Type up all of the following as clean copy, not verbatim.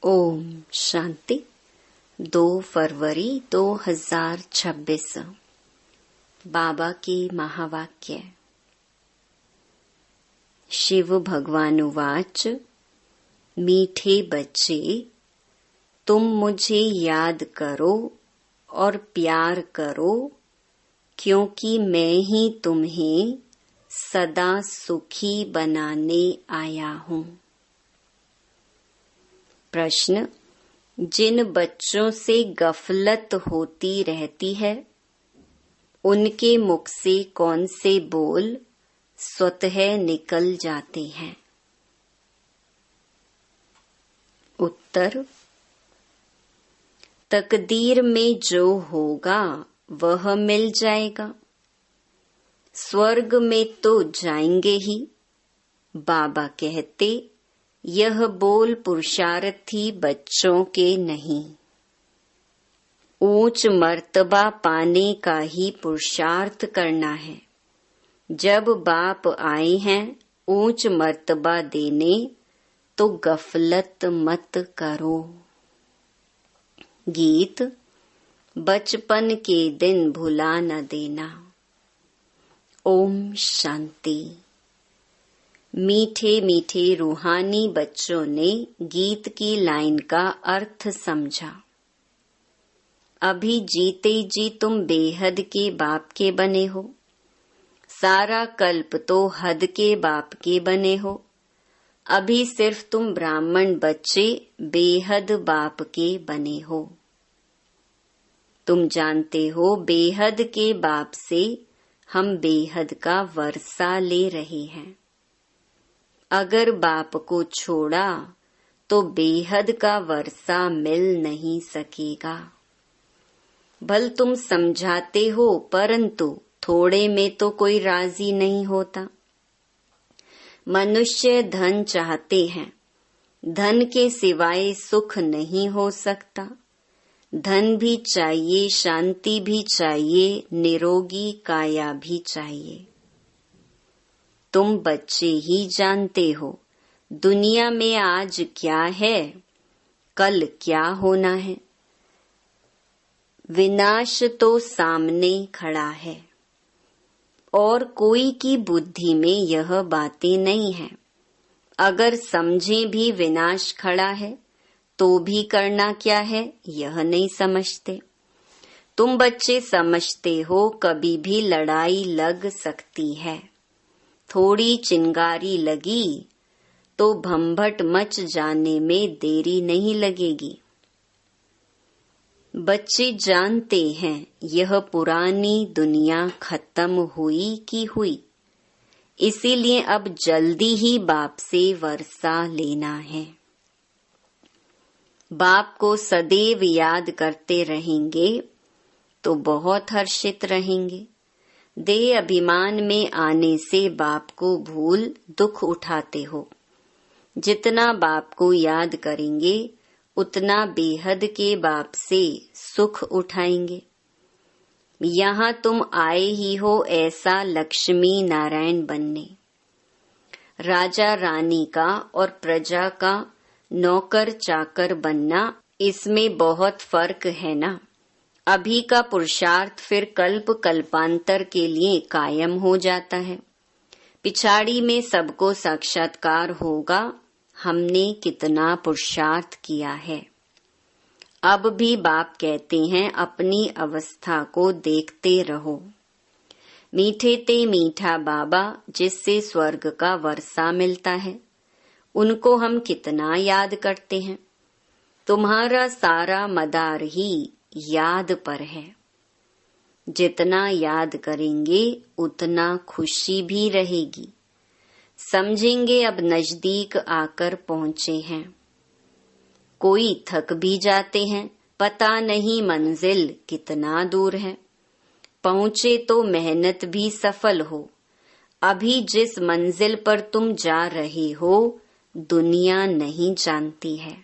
ओम शांति। 2 फरवरी 2026 बाबा की महावाक्य। शिव भगवान उवाच, मीठे बच्चे, तुम मुझे याद करो और प्यार करो, क्योंकि मैं ही तुम्हें सदा सुखी बनाने आया हूँ। प्रश्न, जिन बच्चों से गफलत होती रहती है, उनके मुख से कौन से बोल स्वतः निकल जाते हैं? उत्तर, तकदीर में जो होगा वह मिल जाएगा। स्वर्ग में तो जाएंगे ही। बाबा कहते, यह बोल पुरुषार्थी बच्चों के नहीं। ऊंच मर्तबा पाने का ही पुरुषार्थ करना है। जब बाप आए हैं ऊंच मर्तबा देने, तो गफलत मत करो। गीत, बचपन के दिन भुला न देना। ओम शांति। मीठे मीठे रूहानी बच्चों ने गीत की लाइन का अर्थ समझा। अभी जीते जी तुम बेहद के बाप के बने हो। सारा कल्प तो हद के बाप के बने हो। अभी सिर्फ तुम ब्राह्मण बच्चे बेहद बाप के बने हो। तुम जानते हो बेहद के बाप से हम बेहद का वर्षा ले रहे हैं। अगर बाप को छोड़ा तो बेहद का वर्षा मिल नहीं सकेगा। भल तुम समझाते हो, परंतु थोड़े में तो कोई राजी नहीं होता। मनुष्य धन चाहते हैं। धन के सिवाय सुख नहीं हो सकता। धन भी चाहिए, शांति भी चाहिए, निरोगी काया भी चाहिए। तुम बच्चे ही जानते हो दुनिया में आज क्या है, कल क्या होना है। विनाश तो सामने खड़ा है और कोई की बुद्धि में यह बातें नहीं है। अगर समझे भी विनाश खड़ा है तो भी करना क्या है, यह नहीं समझते। तुम बच्चे समझते हो कभी भी लड़ाई लग सकती है। थोड़ी चिंगारी लगी तो भंभट मच जाने में देरी नहीं लगेगी। बच्चे जानते हैं यह पुरानी दुनिया खत्म हुई की हुई, इसीलिए अब जल्दी ही बाप से वर्षा लेना है। बाप को सदैव याद करते रहेंगे तो बहुत हर्षित रहेंगे। देह अभिमान में आने से बाप को भूल दुख उठाते हो। जितना बाप को याद करेंगे उतना बेहद के बाप से सुख उठाएंगे। यहाँ तुम आए ही हो ऐसा लक्ष्मी नारायण बनने। राजा रानी का और प्रजा का नौकर चाकर बनना, इसमें बहुत फर्क है ना। अभी का पुरुषार्थ फिर कल्प कल्पांतर के लिए कायम हो जाता है। पिछाड़ी में सबको साक्षात्कार होगा। हमने कितना पुरुषार्थ किया है। अब भी बाप कहते हैं अपनी अवस्था को देखते रहो। मीठे ते मीठा बाबा जिससे स्वर्ग का वर्षा मिलता है, उनको हम कितना याद करते हैं। तुम्हारा सारा मदार ही याद पर है। जितना याद करेंगे उतना खुशी भी रहेगी। समझेंगे अब नजदीक आकर पहुंचे हैं। कोई थक भी जाते हैं, पता नहीं मंजिल कितना दूर है। पहुंचे तो मेहनत भी सफल हो। अभी जिस मंजिल पर तुम जा रहे हो दुनिया नहीं जानती है।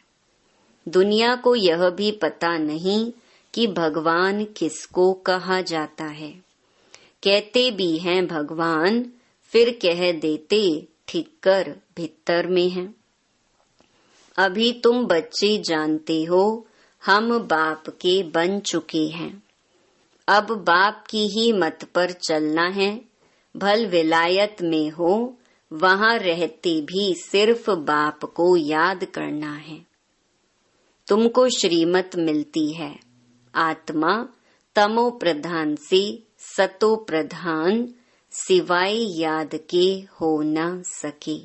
दुनिया को यह भी पता नहीं कि भगवान किसको कहा जाता है। कहते भी हैं भगवान, फिर कह देते ठीक कर भीतर में है। अभी तुम बच्चे जानते हो हम बाप के बन चुके हैं। अब बाप की ही मत पर चलना है। भल विलायत में हो, वहां रहते भी सिर्फ बाप को याद करना है। तुमको श्रीमत मिलती है, आत्मा तमो प्रधान से सतो प्रधान सिवाय याद के हो न सके।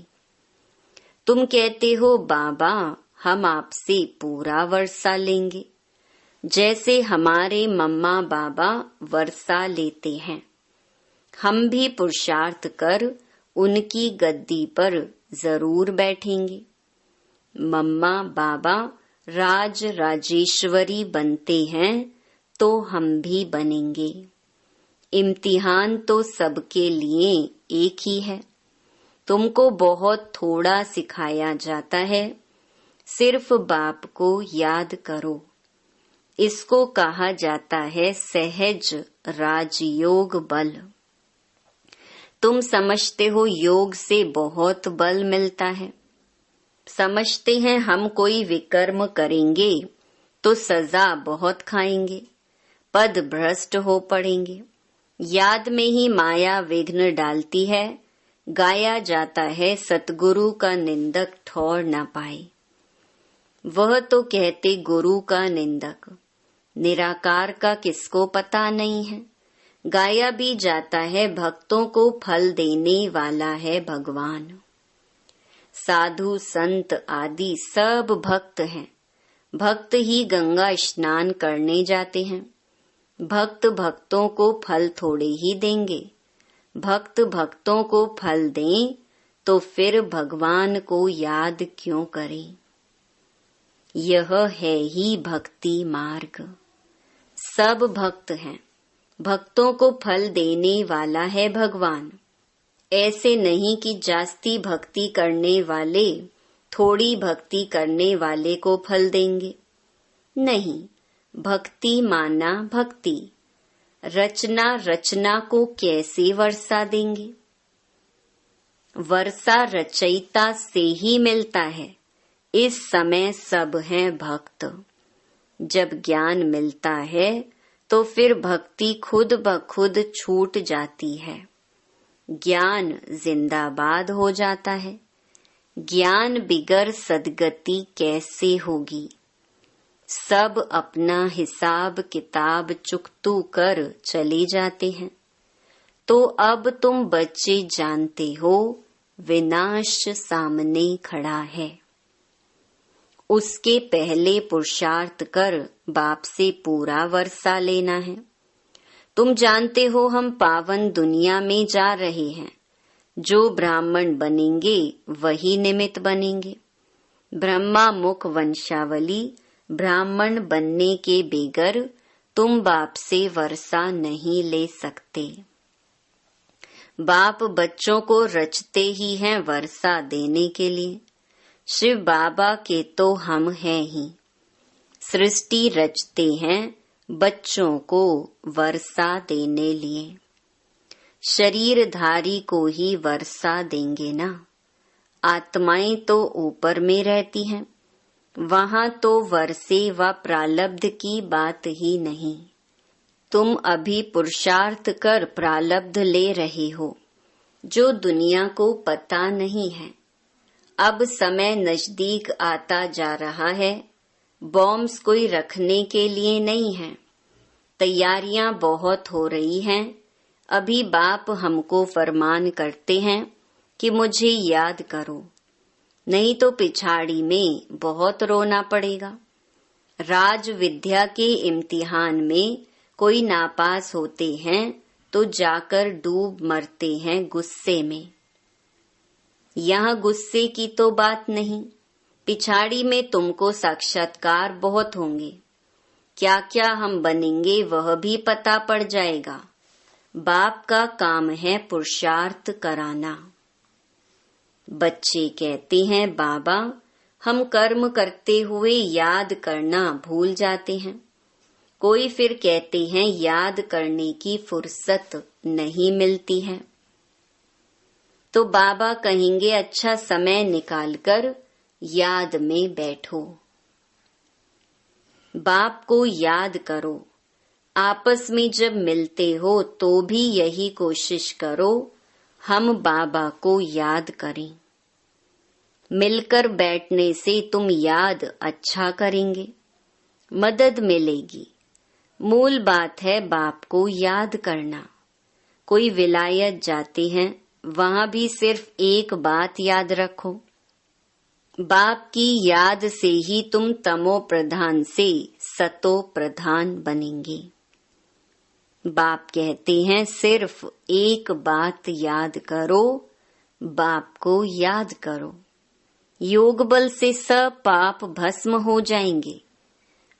तुम कहते हो बाबा हम आपसे पूरा वर्षा लेंगे, जैसे हमारे मम्मा बाबा वर्षा लेते हैं। हम भी पुरुषार्थ कर उनकी गद्दी पर जरूर बैठेंगे। मम्मा बाबा राज राजेश्वरी बनते हैं तो हम भी बनेंगे। इम्तिहान तो सबके लिए एक ही है। तुमको बहुत थोड़ा सिखाया जाता है, सिर्फ बाप को याद करो। इसको कहा जाता है सहज राजयोग बल। तुम समझते हो योग से बहुत बल मिलता है। समझते हैं हम कोई विकर्म करेंगे तो सजा बहुत खाएंगे, पद भ्रष्ट हो पड़ेंगे। याद में ही माया विघ्न डालती है। गाया जाता है सतगुरु का निंदक ठौर न पाए। वह तो कहते गुरु का निंदक, निराकार का किसको पता नहीं है। गाया भी जाता है भक्तों को फल देने वाला है भगवान। साधु संत आदि सब भक्त हैं। भक्त ही गंगा स्नान करने जाते हैं। भक्त भक्तों को फल थोड़े ही देंगे। भक्त भक्तों को फल दें तो फिर भगवान को याद क्यों करें। यह है ही भक्ति मार्ग। सब भक्त हैं। भक्तों को फल देने वाला है भगवान। ऐसे नहीं कि जास्ती भक्ति करने वाले थोड़ी भक्ति करने वाले को फल देंगे। नहीं, भक्ति माना भक्ति। रचना रचना को कैसे वर्षा देंगे। वर्षा रचयिता से ही मिलता है। इस समय सब हैं भक्त। जब ज्ञान मिलता है तो फिर भक्ति खुद ब खुद छूट जाती है। ज्ञान जिंदाबाद हो जाता है। ज्ञान बिगर सदगति कैसे होगी। सब अपना हिसाब किताब चुकतू कर चले जाते हैं। तो अब तुम बच्चे जानते हो विनाश सामने खड़ा है। उसके पहले पुरुषार्थ कर बाप से पूरा वर्षा लेना है। तुम जानते हो हम पावन दुनिया में जा रहे हैं। जो ब्राह्मण बनेंगे वही निमित्त बनेंगे। ब्रह्मा मुख वंशावली ब्राह्मण बनने के बेगर तुम बाप से वर्षा नहीं ले सकते। बाप बच्चों को रचते ही हैं वर्षा देने के लिए। शिव बाबा के तो हम हैं ही। सृष्टि रचते हैं बच्चों को वर्षा देने लिए। शरीरधारी को ही वर्षा देंगे ना। आत्माएं तो ऊपर में रहती हैं। वहां तो वर्षे व प्रालब्ध की बात ही नहीं। तुम अभी पुरुषार्थ कर प्रालब्ध ले रहे हो, जो दुनिया को पता नहीं है। अब समय नजदीक आता जा रहा है। बॉम्ब्स कोई रखने के लिए नहीं है। तैयारियां बहुत हो रही हैं। अभी बाप हमको फरमान करते हैं कि मुझे याद करो, नहीं तो पिछाड़ी में बहुत रोना पड़ेगा। राज विद्या के इम्तिहान में कोई नापास होते हैं तो जाकर डूब मरते हैं गुस्से में। यहाँ गुस्से की तो बात नहीं। पिछाड़ी में तुमको साक्षात्कार बहुत होंगे। क्या क्या हम बनेंगे वह भी पता पड़ जाएगा। बाप का काम है पुरुषार्थ कराना। बच्चे कहते हैं बाबा हम कर्म करते हुए याद करना भूल जाते हैं। कोई फिर कहते हैं याद करने की फुर्सत नहीं मिलती है। तो बाबा कहेंगे अच्छा समय निकालकर याद में बैठो। बाप को याद करो। आपस में जब मिलते हो तो भी यही कोशिश करो हम बाबा को याद करें। मिलकर बैठने से तुम याद अच्छा करेंगे, मदद मिलेगी। मूल बात है बाप को याद करना। कोई विलायत जाते हैं, वहां भी सिर्फ एक बात याद रखो, बाप की याद से ही तुम तमो प्रधान से सतो प्रधान बनेंगे। बाप कहते हैं सिर्फ एक बात याद करो, बाप को याद करो। योग बल से सब पाप भस्म हो जाएंगे।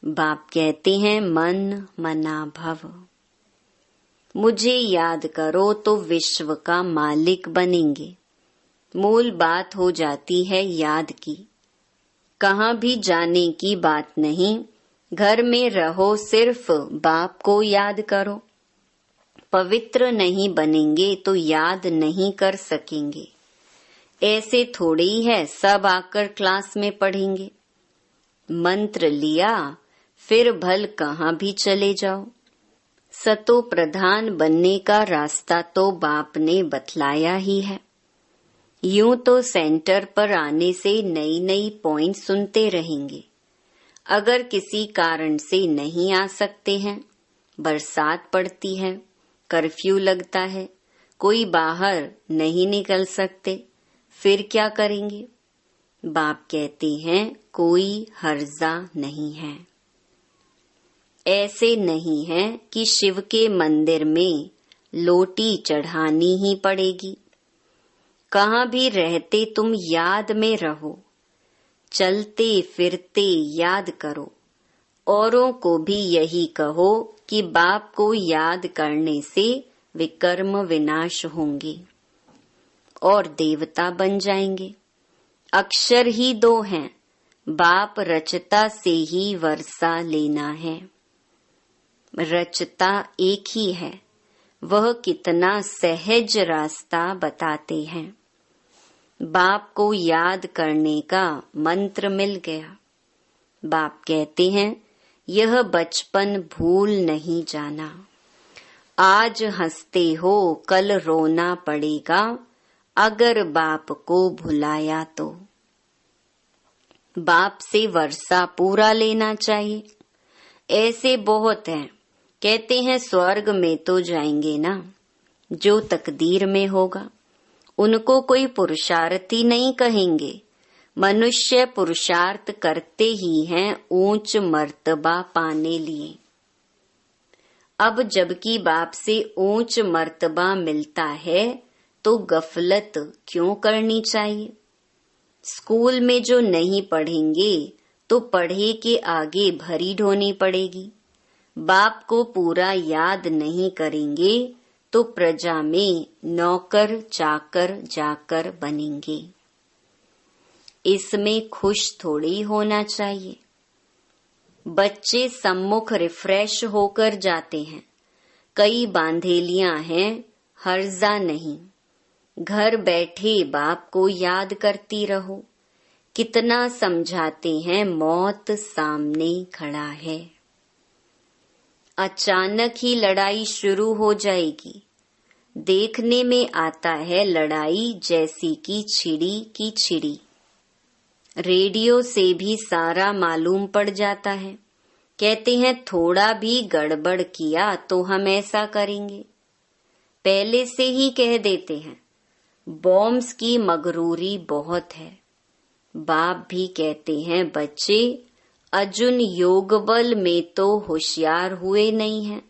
बाप कहते हैं मन मना भव। मुझे याद करो तो विश्व का मालिक बनेंगे। मूल बात हो जाती है याद की। कहाँ भी जाने की बात नहीं, घर में रहो सिर्फ बाप को याद करो। पवित्र नहीं बनेंगे तो याद नहीं कर सकेंगे। ऐसे थोड़ी है सब आकर क्लास में पढ़ेंगे। मंत्र लिया फिर भल कहाँ भी चले जाओ। सतो प्रधान बनने का रास्ता तो बाप ने बतलाया ही है। यूं तो सेंटर पर आने से नई नई पॉइंट सुनते रहेंगे। अगर किसी कारण से नहीं आ सकते हैं, बरसात पड़ती है, कर्फ्यू लगता है, कोई बाहर नहीं निकल सकते, फिर क्या करेंगे? बाप कहते हैं कोई हर्जा नहीं है। ऐसे नहीं है कि शिव के मंदिर में लोटी चढ़ानी ही पड़ेगी। कहाँ भी रहते तुम याद में रहो। चलते फिरते याद करो। औरों को भी यही कहो कि बाप को याद करने से विकर्म विनाश होंगे और देवता बन जाएंगे। अक्षर ही दो हैं, बाप रचता से ही वर्षा लेना है। रचता एक ही है, वह कितना सहज रास्ता बताते हैं। बाप को याद करने का मंत्र मिल गया। बाप कहते हैं यह बचपन भूल नहीं जाना। आज हंसते हो कल रोना पड़ेगा, अगर बाप को भुलाया तो। बाप से वर्षा पूरा लेना चाहिए। ऐसे बहुत हैं, कहते हैं स्वर्ग में तो जाएंगे ना, जो तकदीर में होगा। उनको कोई पुरुषार्थी नहीं कहेंगे। मनुष्य पुरुषार्थ करते ही हैं ऊंच मर्तबा पाने लिए। अब जबकि बाप से ऊंच मर्तबा मिलता है तो गफलत क्यों करनी चाहिए? स्कूल में जो नहीं पढ़ेंगे तो पढ़े के आगे भरी ढोनी पड़ेगी। बाप को पूरा याद नहीं करेंगे तो प्रजा में नौकर चाकर जाकर बनेंगे। इसमें खुश थोड़ी होना चाहिए। बच्चे सम्मुख रिफ्रेश होकर जाते हैं। कई बांधेलियां हैं, हर्जा नहीं। घर बैठे बाप को याद करती रहो। कितना समझाते हैं मौत सामने खड़ा है। अचानक ही लड़ाई शुरू हो जाएगी। देखने में आता है लड़ाई जैसी की छिड़ी की छिड़ी। रेडियो से भी सारा मालूम पड़ जाता है। कहते हैं थोड़ा भी गड़बड़ किया तो हम ऐसा करेंगे। पहले से ही कह देते हैं। बॉम्ब्स की मगरूरी बहुत है। बाप भी कहते हैं बच्चे अर्जुन योग बल में तो होशियार हुए नहीं हैं।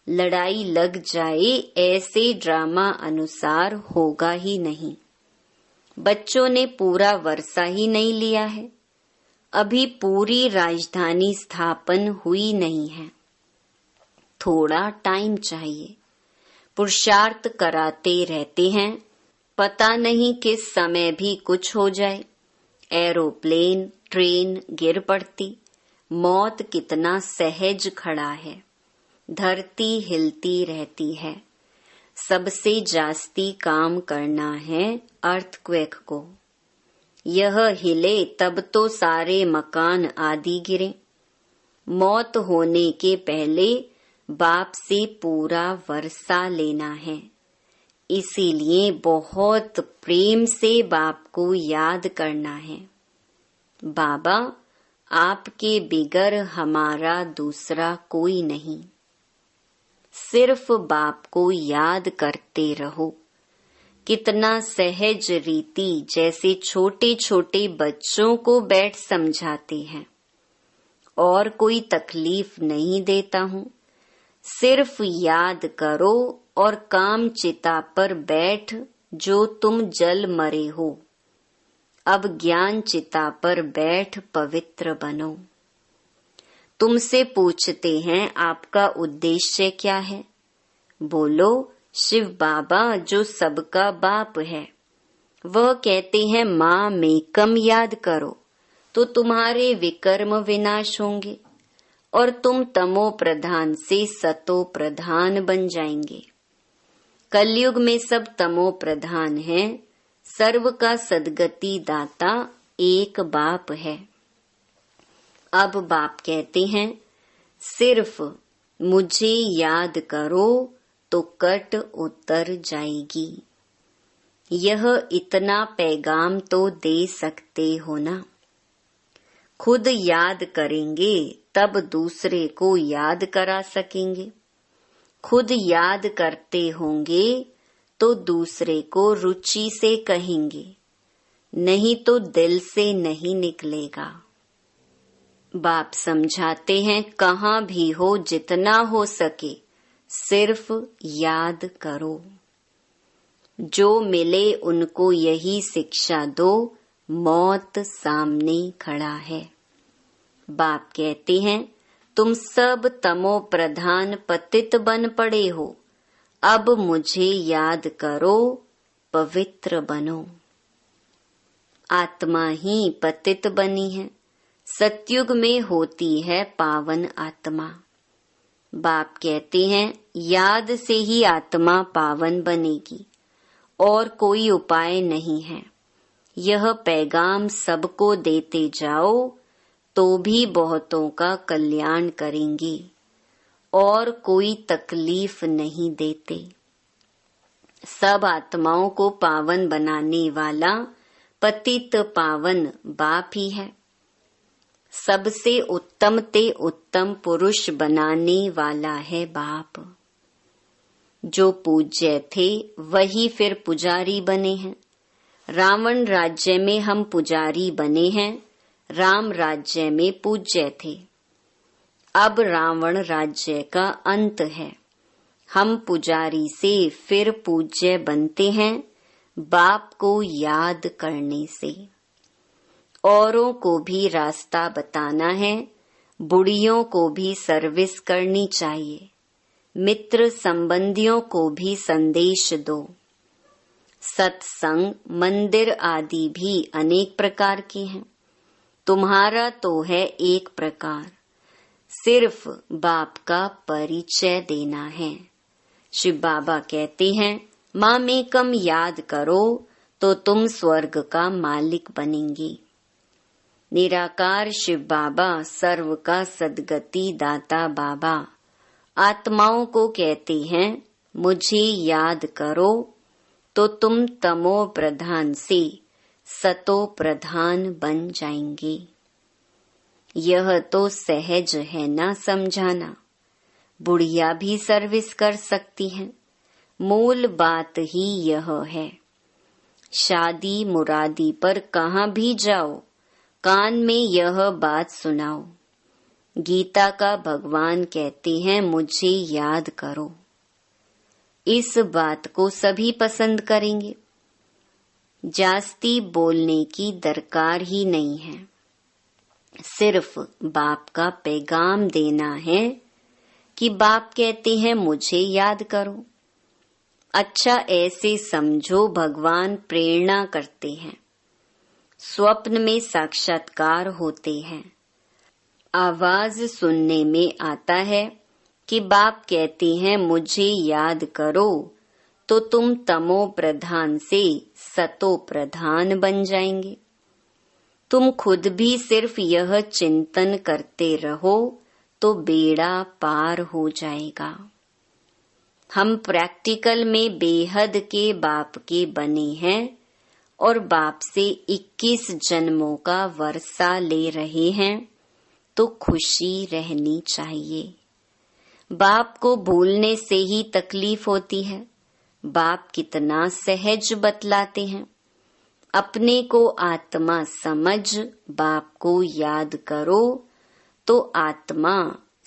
लड़ाई लग जाए ऐसे ड्रामा अनुसार होगा ही नहीं। बच्चों ने पूरा वर्षा ही नहीं लिया है। अभी पूरी राजधानी स्थापन हुई नहीं है। थोड़ा टाइम चाहिए। पुरुषार्थ कराते रहते हैं, पता नहीं किस समय भी कुछ हो जाए। एरोप्लेन ट्रेन गिर पड़ती। मौत कितना सहज खड़ा है। धरती हिलती रहती है। सबसे जास्ती काम करना है अर्थक्वेक को। यह हिले तब तो सारे मकान आदि गिरे। मौत होने के पहले बाप से पूरा वर्षा लेना है। इसीलिए बहुत प्रेम से बाप को याद करना है। बाबा, आपके बिगर हमारा दूसरा कोई नहीं। सिर्फ बाप को याद करते रहो। कितना सहज रीति, जैसे छोटे छोटे बच्चों को बैठ समझाते हैं। और कोई तकलीफ नहीं देता हूँ। सिर्फ याद करो और काम चिता पर बैठ जो तुम जल मरे हो। अब ज्ञान चिता पर बैठ पवित्र बनो। तुमसे पूछते हैं आपका उद्देश्य क्या है? बोलो, शिव बाबा जो सबका बाप है, वह कहते हैं माँ मेकम याद करो तो तुम्हारे विकर्म विनाश होंगे और तुम तमो प्रधान से सतो प्रधान बन जाएंगे। कलयुग में सब तमो प्रधान हैं। सर्व का सद्गति दाता एक बाप है। अब बाप कहते हैं सिर्फ मुझे याद करो तो कट उतर जाएगी। यह इतना पैगाम तो दे सकते हो ना। खुद याद करेंगे तब दूसरे को याद करा सकेंगे। खुद याद करते होंगे तो दूसरे को रुचि से कहेंगे, नहीं तो दिल से नहीं निकलेगा। बाप समझाते हैं कहाँ भी हो, जितना हो सके सिर्फ याद करो। जो मिले उनको यही शिक्षा दो, मौत सामने खड़ा है। बाप कहते हैं तुम सब तमो प्रधान पतित बन पड़े हो। अब मुझे याद करो, पवित्र बनो। आत्मा ही पतित बनी है। सतयुग में होती है पावन आत्मा। बाप कहते हैं याद से ही आत्मा पावन बनेगी और कोई उपाय नहीं है। यह पैगाम सबको देते जाओ तो भी बहुतों का कल्याण करेंगे और कोई तकलीफ नहीं देते। सब आत्माओं को पावन बनाने वाला पतित पावन बाप ही है। सबसे उत्तम ते उत्तम पुरुष बनाने वाला है बाप। जो पूज्य थे वही फिर पुजारी बने हैं। रावण राज्य में हम पुजारी बने हैं, राम राज्य में पूज्य थे। अब रावण राज्य का अंत है। हम पुजारी से फिर पूज्य बनते हैं, बाप को याद करने से। औरों को भी रास्ता बताना है, बुढ़ियों को भी सर्विस करनी चाहिए। मित्र संबंधियों को भी संदेश दो। सत्संग, मंदिर आदि भी अनेक प्रकार के हैं। तुम्हारा तो है एक प्रकार, सिर्फ बाप का परिचय देना है। शिव बाबा कहते हैं माँ मेकम याद करो तो तुम स्वर्ग का मालिक बनेंगे। निराकार शिव बाबा, सर्व का सद्गति दाता बाबा आत्माओं को कहते हैं मुझे याद करो तो तुम तमो प्रधान से सतो प्रधान बन जाएंगे। यह तो सहज है ना समझाना। बुढ़िया भी सर्विस कर सकती हैं। मूल बात ही यह है। शादी मुरादी पर कहाँ भी जाओ, कान में यह बात सुनाओ। गीता का भगवान कहते हैं मुझे याद करो। इस बात को सभी पसंद करेंगे। जास्ती बोलने की दरकार ही नहीं है। सिर्फ बाप का पैगाम देना है कि बाप कहते हैं मुझे याद करो। अच्छा ऐसे समझो भगवान प्रेरणा करते हैं। स्वप्न में साक्षात्कार होते हैं। आवाज सुनने में आता है कि बाप कहते हैं मुझे याद करो तो तुम तमो प्रधान से सतो प्रधान बन जाएंगे। तुम खुद भी सिर्फ यह चिंतन करते रहो तो बेड़ा पार हो जाएगा। हम प्रैक्टिकल में बेहद के बाप के बने हैं और बाप से 21 जन्मों का वर्षा ले रहे हैं, तो खुशी रहनी चाहिए। बाप को भूलने से ही तकलीफ होती है। बाप कितना सहज बतलाते हैं। अपने को आत्मा समझ बाप को याद करो तो आत्मा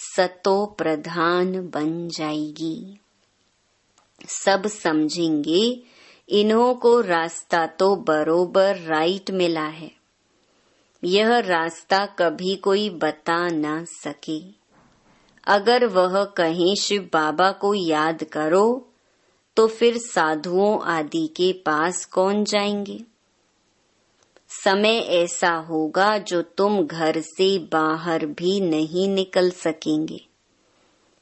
सतो प्रधान बन जाएगी। सब समझेंगे इन्हों को रास्ता तो बरोबर राइट मिला है। यह रास्ता कभी कोई बता न सके। अगर वह कहें शिव बाबा को याद करो तो फिर साधुओं आदि के पास कौन जाएंगे। समय ऐसा होगा जो तुम घर से बाहर भी नहीं निकल सकेंगे।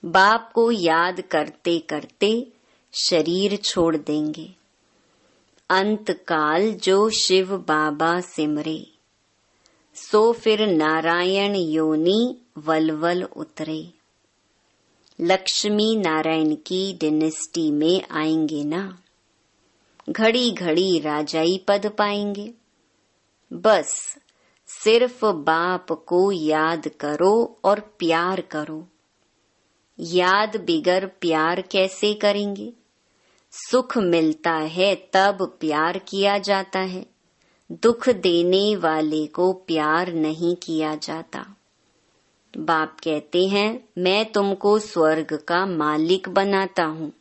बाप को याद करते करते शरीर छोड़ देंगे। अंत काल जो शिव बाबा सिमरे सो फिर नारायण योनि वलवल उतरे। लक्ष्मी नारायण की डिनेस्टी में आएंगे ना, घड़ी घड़ी राजाई पद पाएंगे। बस सिर्फ बाप को याद करो और प्यार करो। याद बिगर प्यार कैसे करेंगे। सुख मिलता है तब प्यार किया जाता है। दुख देने वाले को प्यार नहीं किया जाता। बाप कहते हैं मैं तुमको स्वर्ग का मालिक बनाता हूँ,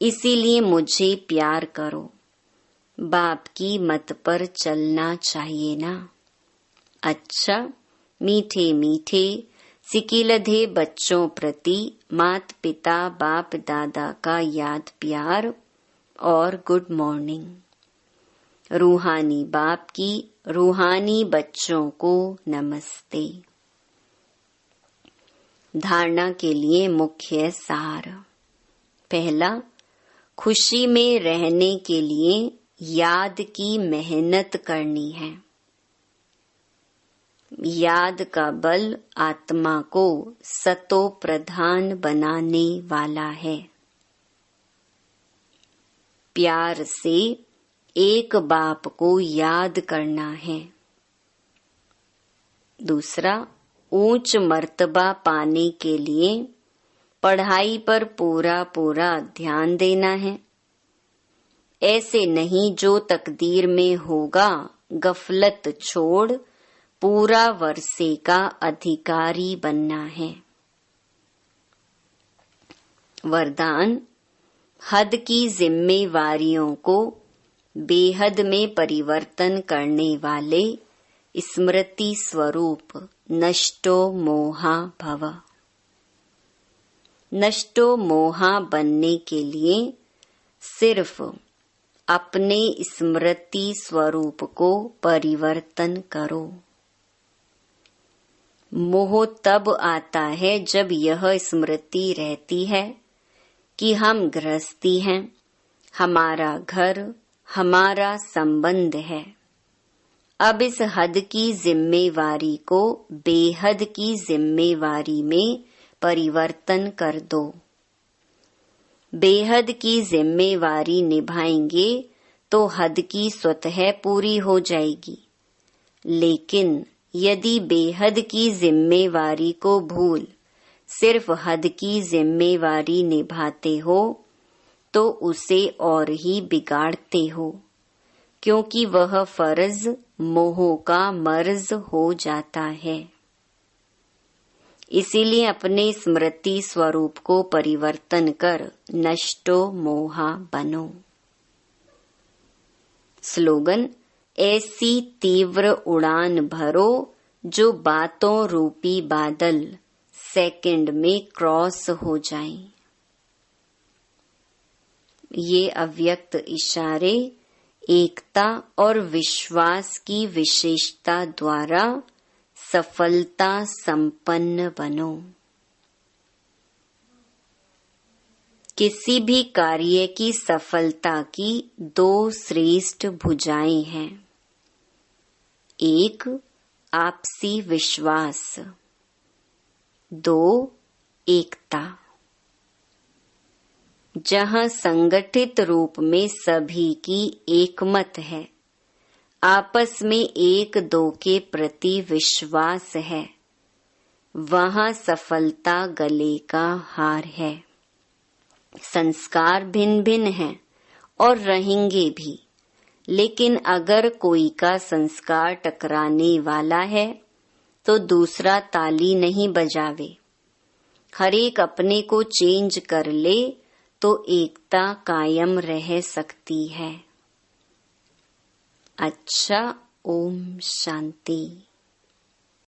इसीलिए मुझे प्यार करो। बाप की मत पर चलना चाहिए ना। अच्छा, मीठे मीठे सिकिलधे बच्चों प्रति मात पिता बाप दादा का याद प्यार और गुड मॉर्निंग। रूहानी बाप की रूहानी बच्चों को नमस्ते। धारणा के लिए मुख्य सार। पहला, खुशी में रहने के लिए याद की मेहनत करनी है। याद का बल आत्मा को सतो प्रधान बनाने वाला है। प्यार से एक बाप को याद करना है। दूसरा, ऊंच मर्तबा पाने के लिए पढ़ाई पर पूरा पूरा ध्यान देना है। ऐसे नहीं जो तकदीर में होगा गफलत छोड़ पूरा वर्षे का अधिकारी बनना है। वरदान, हद की जिम्मेवारियों को बेहद में परिवर्तन करने वाले स्मृति स्वरूप नष्टो मोहा भव। नष्टो मोहा बनने के लिए सिर्फ अपने स्मृति स्वरूप को परिवर्तन करो। मोह तब आता है जब यह स्मृति रहती है कि हम गृहस्थी हैं, हमारा घर, हमारा संबंध है। अब इस हद की जिम्मेवारी को बेहद की जिम्मेवारी में परिवर्तन कर दो। बेहद की जिम्मेवारी निभाएंगे तो हद की स्वतः पूरी हो जाएगी। लेकिन यदि बेहद की जिम्मेवारी को भूल सिर्फ हद की जिम्मेवारी निभाते हो तो उसे और ही बिगाड़ते हो, क्योंकि वह फर्ज मोह का मर्ज हो जाता है। इसीलिए अपने स्मृति स्वरूप को परिवर्तन कर नष्टो मोहा बनो। स्लोगन, ऐसी तीव्र उड़ान भरो जो बातों रूपी बादल सेकंड में क्रॉस हो जाएं। ये अव्यक्त इशारे एकता और विश्वास की विशेषता द्वारा सफलता संपन्न बनो। किसी भी कार्य की सफलता की दो श्रेष्ठ भुजाएं हैं। एक, आपसी विश्वास। 2, एकता। जहाँ संगठित रूप में सभी की एकमत है, आपस में एक दो के प्रति विश्वास है, वहाँ सफलता गले का हार है। संस्कार भिन्न भिन्न हैं और रहेंगे भी, लेकिन अगर कोई का संस्कार टकराने वाला है तो दूसरा ताली नहीं बजावे। हर एक अपने को चेंज कर ले तो एकता कायम रह सकती है। अच्छा, ओम शांति।